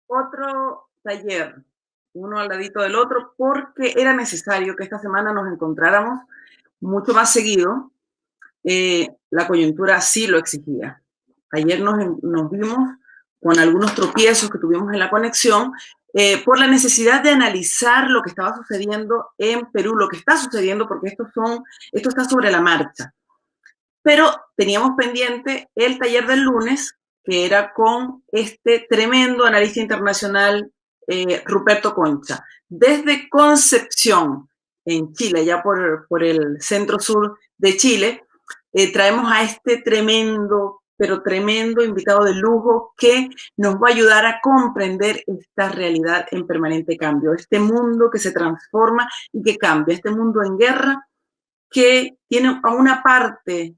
otro taller, uno al ladito del otro, porque era necesario que esta semana nos encontráramos mucho más seguido. La coyuntura sí lo exigía. Ayer nos vimos con algunos tropiezos que tuvimos en la conexión por la necesidad de analizar lo que estaba sucediendo en Perú, lo que está sucediendo, porque esto está sobre la marcha. Pero teníamos pendiente el taller del lunes, que era con este tremendo analista internacional, Ruperto Concha. Desde Concepción, en Chile, ya por el centro sur de Chile, traemos a este tremendo, pero tremendo invitado de lujo que nos va a ayudar a comprender esta realidad en permanente cambio, este mundo que se transforma y que cambia, este mundo en guerra que tiene a una parte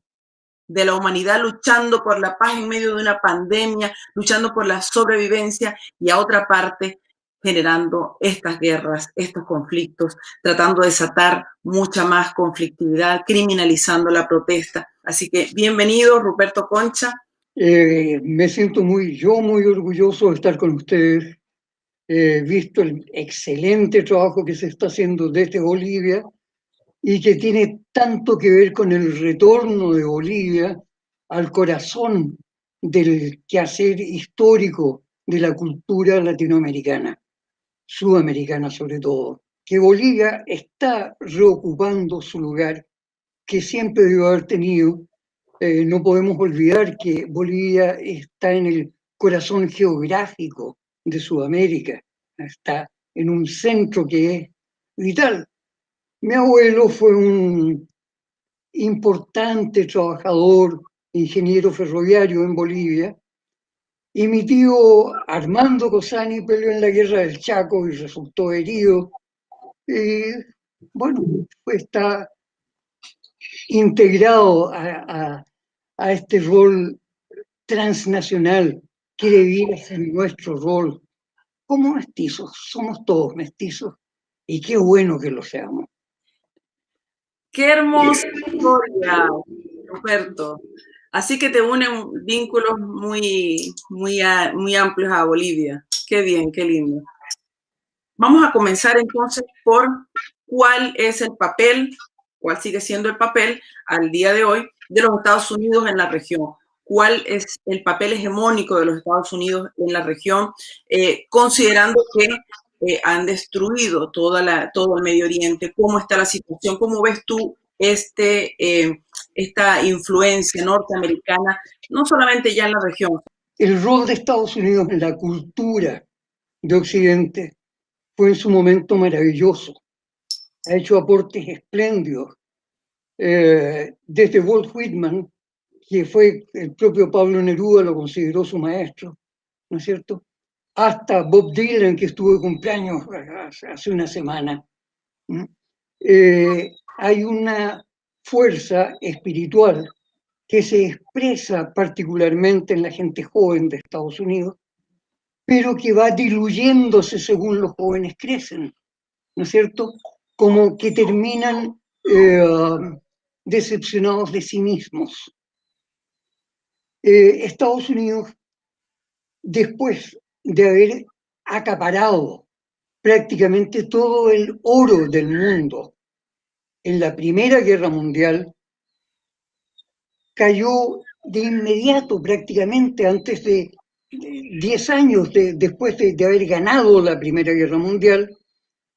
de la humanidad luchando por la paz en medio de una pandemia, luchando por la sobrevivencia, y a otra parte generando estas guerras, estos conflictos, tratando de desatar mucha más conflictividad, criminalizando la protesta. Así que bienvenido, Ruperto Concha. Me siento muy orgulloso de estar con ustedes. He visto el excelente trabajo que se está haciendo desde Bolivia y que tiene tanto que ver con el retorno de Bolivia al corazón del quehacer histórico de la cultura latinoamericana, sudamericana sobre todo, que Bolivia está reocupando su lugar que siempre debió haber tenido. No podemos olvidar que Bolivia está en el corazón geográfico de Sudamérica, está en un centro que es vital. Mi abuelo fue un importante trabajador, ingeniero ferroviario en Bolivia, y mi tío Armando Cosani peleó en la guerra del Chaco y resultó herido. Y bueno, está integrado a este rol transnacional que debiera ser nuestro rol como mestizos. Somos todos mestizos y qué bueno que lo seamos. Qué hermosa historia, Roberto. Así que te unen vínculos muy amplios a Bolivia. Qué bien, qué lindo. Vamos a comenzar entonces por cuál es el papel, cuál sigue siendo el papel al día de hoy de los Estados Unidos en la región. ¿Cuál es el papel hegemónico de los Estados Unidos en la región, considerando que han destruido todo el Medio Oriente? ¿Cómo está la situación? ¿Cómo ves tú esta influencia norteamericana, no solamente ya en la región? El rol de Estados Unidos en la cultura de Occidente fue en su momento maravilloso. Ha hecho aportes espléndidos. Desde Walt Whitman, que fue el propio Pablo Neruda, lo consideró su maestro, ¿no es cierto? Hasta Bob Dylan, que estuvo de cumpleaños hace una semana. Hay una fuerza espiritual que se expresa particularmente en la gente joven de Estados Unidos, pero que va diluyéndose según los jóvenes crecen, ¿no es cierto? Como que terminan decepcionados de sí mismos. Estados Unidos, después de haber acaparado prácticamente todo el oro del mundo en la Primera Guerra Mundial, cayó de inmediato, prácticamente antes de 10 años después de haber ganado la Primera Guerra Mundial,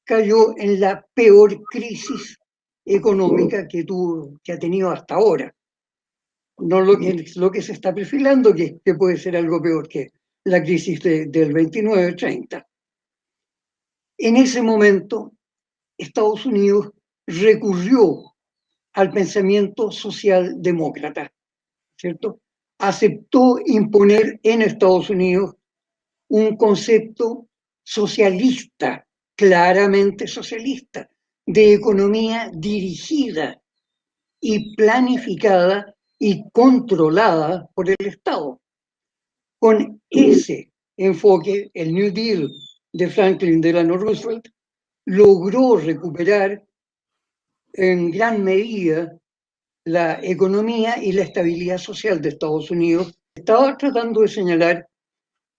cayó en la peor crisis económica que ha tenido hasta ahora. No lo que se está perfilando, que puede ser algo peor que la crisis del 29-30. En ese momento, Estados Unidos recurrió al pensamiento socialdemócrata, ¿cierto? Aceptó imponer en Estados Unidos un concepto socialista, claramente socialista, de economía dirigida y planificada y controlada por el Estado. Con ese enfoque, el New Deal de Franklin Delano Roosevelt logró recuperar en gran medida la economía y la estabilidad social de Estados Unidos. Estaba tratando de señalar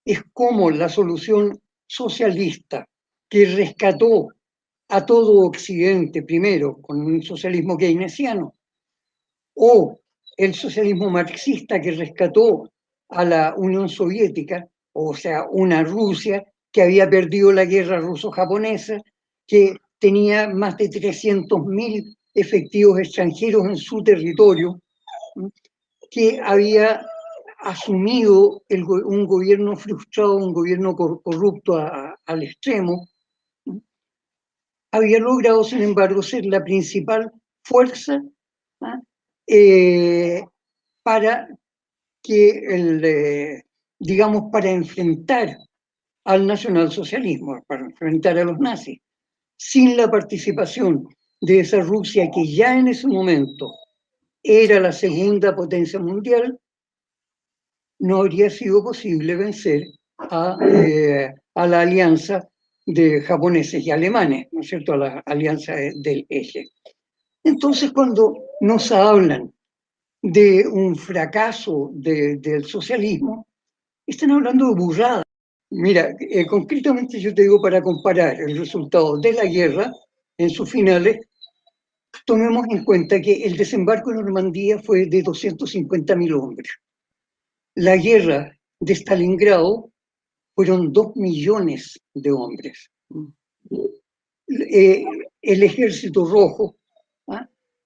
es cómo la solución socialista que rescató a todo Occidente primero con un socialismo keynesiano, o el socialismo marxista que rescató a la Unión Soviética, o sea, una Rusia que había perdido la guerra ruso-japonesa, que tenía más de 300.000 efectivos extranjeros en su territorio, que había asumido un gobierno frustrado, un gobierno corrupto al extremo, había logrado, sin embargo, ser la principal fuerza para que digamos, para enfrentar al nacionalsocialismo, para enfrentar a los nazis. Sin la participación de esa Rusia que ya en ese momento era la segunda potencia mundial, no habría sido posible vencer a la alianza de japoneses y alemanes, ¿no es cierto?, a la alianza del eje. Entonces, cuando nos hablan de un fracaso del socialismo, están hablando de burrada. Mira, concretamente yo te digo, para comparar el resultado de la guerra en sus finales, tomemos en cuenta que el desembarco en Normandía fue de 250.000 hombres. La guerra de Stalingrado fueron 2 millones de hombres. El ejército rojo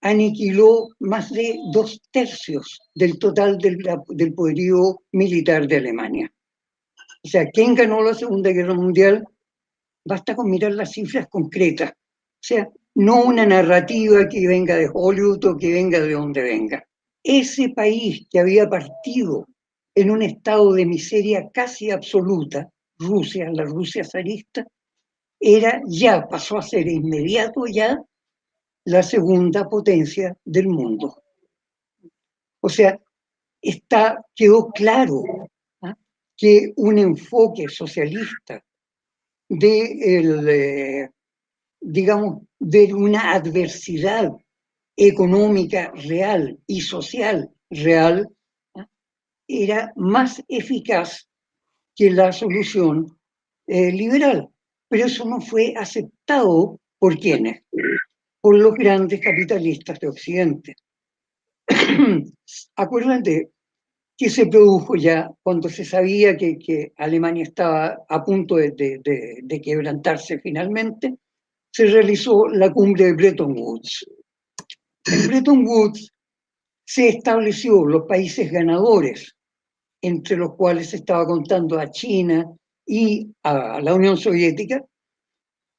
aniquiló más de 2/3 del total del poderío militar de Alemania. O sea, ¿quién ganó la Segunda Guerra Mundial? Basta con mirar las cifras concretas. O sea, no una narrativa que venga de Hollywood o que venga de donde venga. Ese país que había partido en un estado de miseria casi absoluta, Rusia, la Rusia zarista, pasó a ser inmediato ya la segunda potencia del mundo. O sea, quedó claro que un enfoque socialista digamos, de una adversidad económica real y social real, era más eficaz que la solución liberal. Pero eso no fue aceptado ¿por quiénes? Por los grandes capitalistas de Occidente. Acuérdate que se produjo ya cuando se sabía que Alemania estaba a punto de quebrantarse finalmente, se realizó la cumbre de Bretton Woods. En Bretton Woods se estableció los países ganadores, entre los cuales se estaba contando a China y a la Unión Soviética,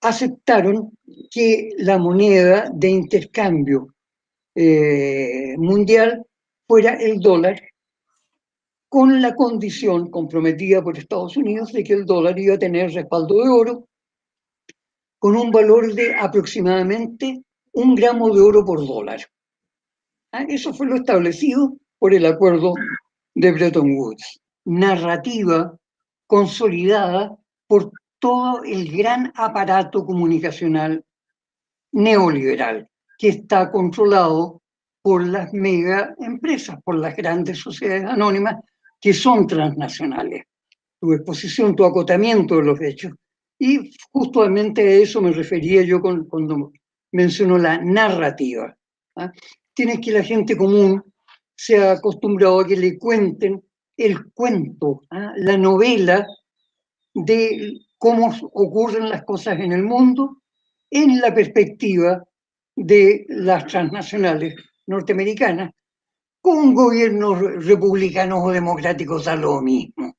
aceptaron que la moneda de intercambio mundial fuera el dólar, con la condición comprometida por Estados Unidos de que el dólar iba a tener respaldo de oro con un valor de aproximadamente 1 gramo de oro por dólar. Eso fue lo establecido por el acuerdo de Bretton Woods. Narrativa consolidada por todo el gran aparato comunicacional neoliberal que está controlado por las mega empresas, por las grandes sociedades anónimas que son transnacionales. Tu exposición, tu acotamiento de los hechos. Y justamente a eso me refería yo cuando menciono la narrativa. Tienes que la gente común se ha acostumbrado a que le cuenten el cuento, la novela de cómo ocurren las cosas en el mundo en la perspectiva de las transnacionales norteamericanas, con gobiernos republicanos o democráticos da lo mismo.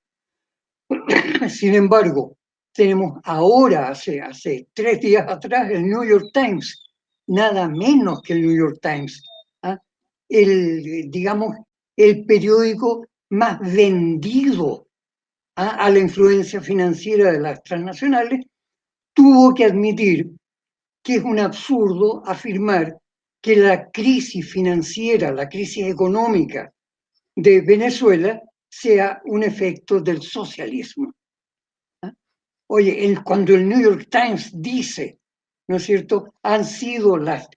Sin embargo, tenemos ahora, hace 3 días atrás, el New York Times, nada menos que el New York Times, digamos, el periódico más vendido a la influencia financiera de las transnacionales, tuvo que admitir que es un absurdo afirmar que la crisis financiera, la crisis económica de Venezuela sea un efecto del socialismo. Oye, cuando el New York Times dice, ¿no es cierto?, han sido las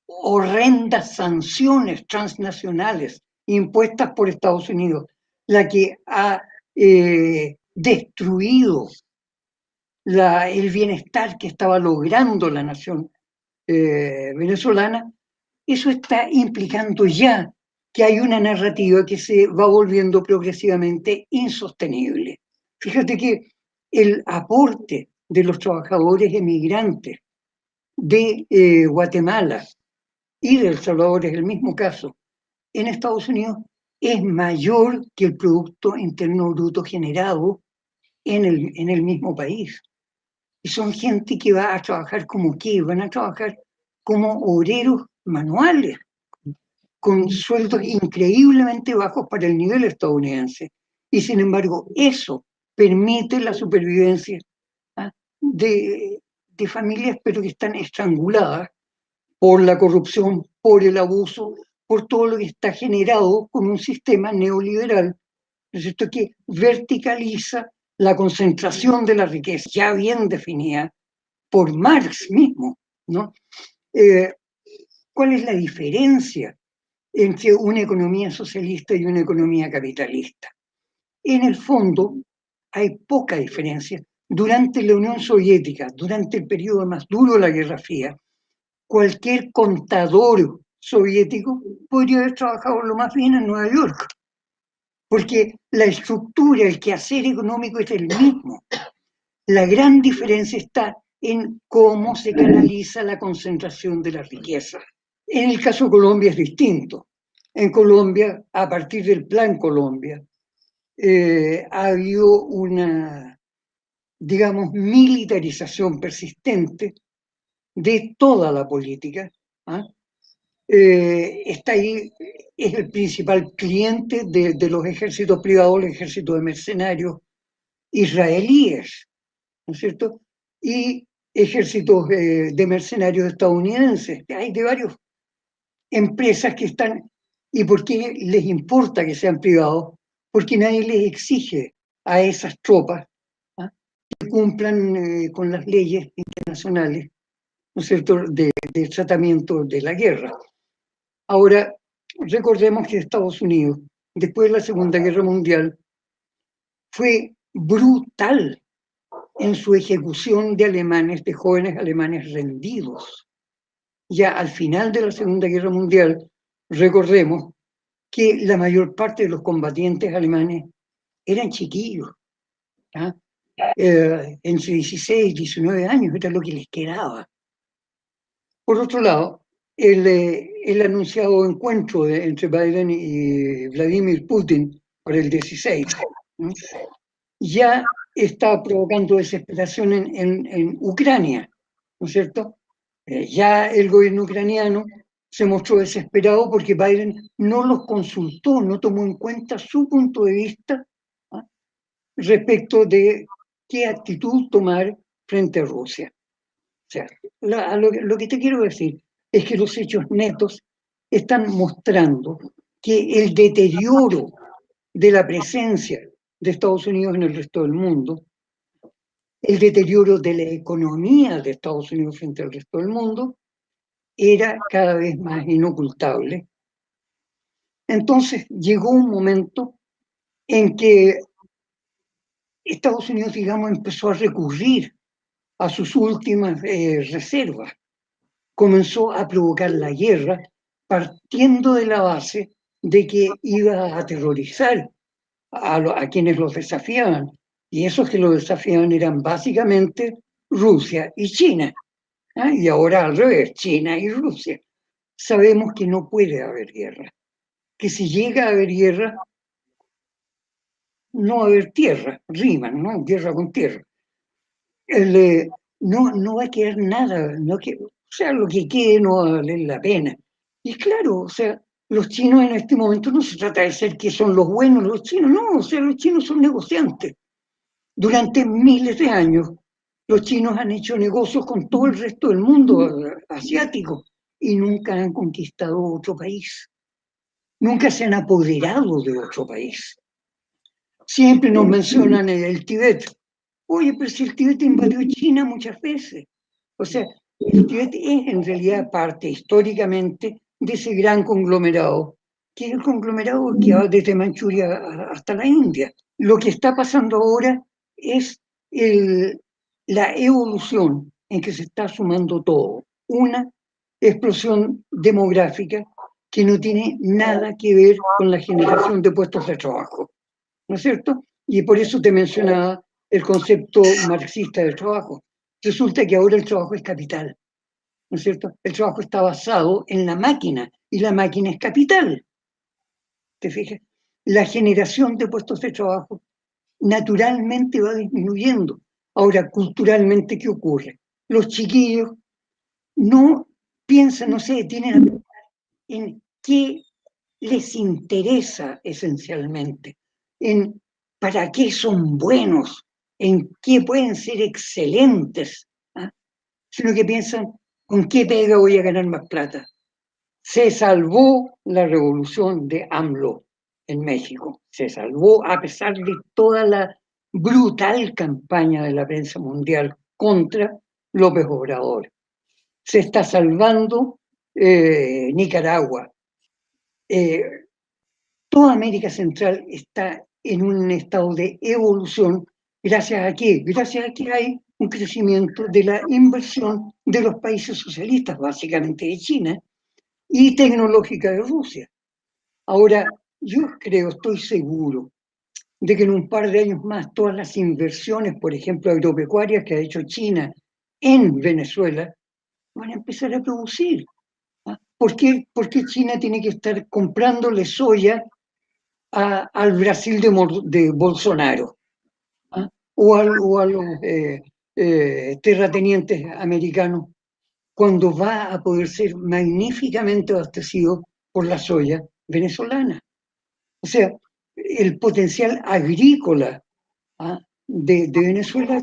horrendas sanciones transnacionales impuestas por Estados Unidos la que ha destruido el bienestar que estaba logrando la nación venezolana, eso está implicando ya que hay una narrativa que se va volviendo progresivamente insostenible. Fíjate que el aporte de los trabajadores emigrantes de Guatemala y de El Salvador, es el mismo caso, en Estados Unidos es mayor que el Producto Interno Bruto generado en el mismo país. Y son gente que va a trabajar como qué, van a trabajar como obreros manuales, con sueldos increíblemente bajos para el nivel estadounidense. Y sin embargo, eso permite la supervivencia, ¿ah?, de familias, pero que están estranguladas por la corrupción, por el abuso, por todo lo que está generado con un sistema neoliberal, ¿no es cierto?, que verticaliza la concentración de la riqueza, ya bien definida por Marx mismo, ¿no? ¿Cuál es la diferencia entre una economía socialista y una economía capitalista? En el fondo, hay poca diferencia. Durante la Unión Soviética, durante el periodo más duro de la Guerra Fría, cualquier contador soviético podría haber trabajado lo más bien en Nueva York, porque la estructura, el quehacer económico es el mismo. La gran diferencia está en cómo se canaliza la concentración de la riqueza. En el caso de Colombia es distinto. En Colombia, a partir del Plan Colombia, ha habido una, digamos, militarización persistente de toda la política. ¿Ah? Está ahí, es el principal cliente de los ejércitos privados, el ejército de mercenarios israelíes, ¿no es cierto? Y ejércitos de mercenarios estadounidenses. Hay de varias empresas que están. ¿Y por qué les importa que sean privados? Porque nadie les exige a esas tropas, ¿ah?, que cumplan con las leyes internacionales, ¿no es cierto?, de tratamiento de la guerra. Ahora, recordemos que Estados Unidos, después de la Segunda Guerra Mundial, fue brutal en su ejecución de alemanes, de jóvenes alemanes rendidos. Ya al final de la Segunda Guerra Mundial, recordemos que la mayor parte de los combatientes alemanes eran chiquillos, ¿ah? Entre 16 y 19 años, era lo que les quedaba. Por otro lado, el anunciado encuentro entre Biden y Vladimir Putin para el 16, ¿no?, ya está provocando desesperación en Ucrania, ¿no es cierto? Ya el gobierno ucraniano se mostró desesperado porque Biden no los consultó, no tomó en cuenta su punto de vista, ¿ah?, respecto de qué actitud tomar frente a Rusia. O sea, lo que te quiero decir es que los hechos netos están mostrando que el deterioro de la presencia de Estados Unidos en el resto del mundo, el deterioro de la economía de Estados Unidos frente al resto del mundo, era cada vez más inocultable. Entonces llegó un momento en que Estados Unidos, digamos, empezó a recurrir a sus últimas reservas. Comenzó a provocar la guerra partiendo de la base de que iba a aterrorizar a quienes los desafiaban. Y esos que los desafiaban eran básicamente Rusia y China. ¿Ah? Y ahora al revés, China y Rusia. Sabemos que no puede haber guerra, que si llega a haber guerra, no va a haber tierra, riman, ¿no? Guerra con tierra. No va a quedar nada, o sea, lo que quede no va a valer la pena. Y claro, o sea, los chinos en este momento no se trata de ser que son los buenos los chinos, no, o sea, los chinos son negociantes. Durante miles de años, los chinos han hecho negocios con todo el resto del mundo asiático y nunca han conquistado otro país. Nunca se han apoderado de otro país. Siempre nos mencionan el Tíbet. Oye, pero si el Tíbet invadió China muchas veces. O sea, el Tíbet es en realidad parte históricamente de ese gran conglomerado, que es el conglomerado que va desde Manchuria hasta la India. Lo que está pasando ahora es la evolución en que se está sumando todo. Una explosión demográfica que no tiene nada que ver con la generación de puestos de trabajo, ¿no es cierto? Y por eso te mencionaba el concepto marxista del trabajo. Resulta que ahora el trabajo es capital, ¿no es cierto? El trabajo está basado en la máquina y la máquina es capital. ¿Te fijas? La generación de puestos de trabajo naturalmente va disminuyendo. Ahora, culturalmente, ¿qué ocurre? Los chiquillos no piensan, no se detienen en qué les interesa esencialmente, en para qué son buenos, en qué pueden ser excelentes, ¿ah? Sino que piensan con qué pega voy a ganar más plata. Se salvó la revolución de AMLO en México, se salvó a pesar de toda la brutal campaña de la prensa mundial contra López Obrador. Se está salvando Nicaragua. Toda América Central está en un estado de evolución. ¿Gracias a qué? Gracias a que hay un crecimiento de la inversión de los países socialistas, básicamente de China, y tecnológica de Rusia. Ahora, yo creo, estoy seguro, de que en un par de años más todas las inversiones, por ejemplo, agropecuarias que ha hecho China en Venezuela, van a empezar a producir. ¿Ah? ¿Por qué China tiene que estar comprándole soya al Brasil de Bolsonaro? ¿Ah? O a los terratenientes americanos, cuando va a poder ser magníficamente abastecido por la soya venezolana? O sea, el potencial agrícola, ¿ah?, de Venezuela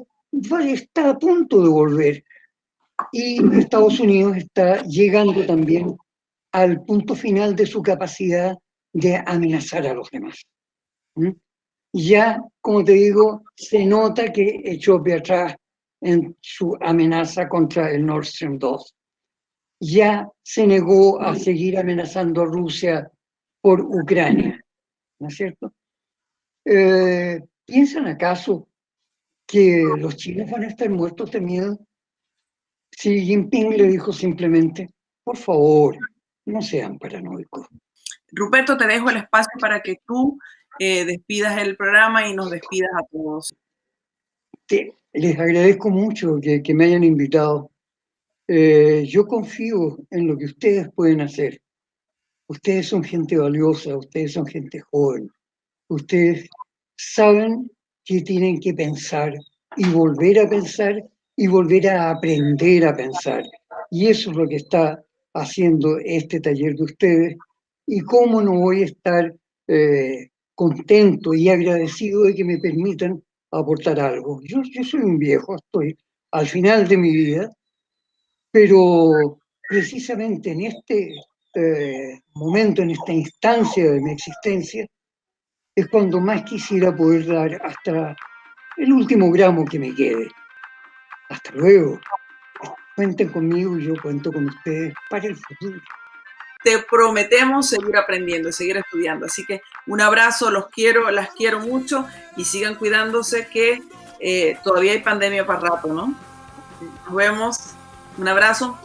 está a punto de volver. Y Estados Unidos está llegando también al punto final de su capacidad de amenazar a los demás. ¿Mm? Ya, como te digo, se nota que echó pie atrás en su amenaza contra el Nord Stream 2. Ya se negó a seguir amenazando a Rusia por Ucrania, ¿no es cierto? ¿Piensan acaso que los chinos van a estar muertos de miedo? Xi Jinping le dijo simplemente, por favor, no sean paranoicos. Ruperto, te dejo el espacio para que tú despidas el programa y nos despidas a todos. Les agradezco mucho que me hayan invitado. Yo confío en lo que ustedes pueden hacer. Ustedes son gente valiosa, ustedes son gente joven. Ustedes saben que tienen que pensar y volver a pensar y volver a aprender a pensar. Y eso es lo que está haciendo este taller de ustedes. Y cómo no voy a estar contento y agradecido de que me permitan aportar algo. Yo soy un viejo, estoy al final de mi vida, pero precisamente en este momento, en esta instancia de mi existencia, es cuando más quisiera poder dar hasta el último gramo que me quede. Hasta luego. Cuenten conmigo y yo cuento con ustedes para el futuro. Te prometemos seguir aprendiendo, seguir estudiando. Así que un abrazo, los quiero, las quiero mucho y sigan cuidándose que todavía hay pandemia para rato, ¿no? Nos vemos. Un abrazo.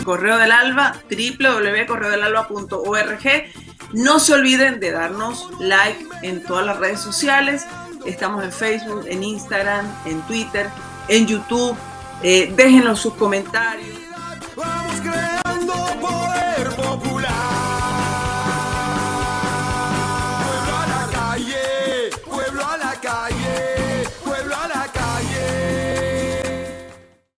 Correo del Alba, www.correodelalba.org. No se olviden de darnos like en todas las redes sociales. Estamos en Facebook, en Instagram, en Twitter, en YouTube. Déjenos sus comentarios. Vamos,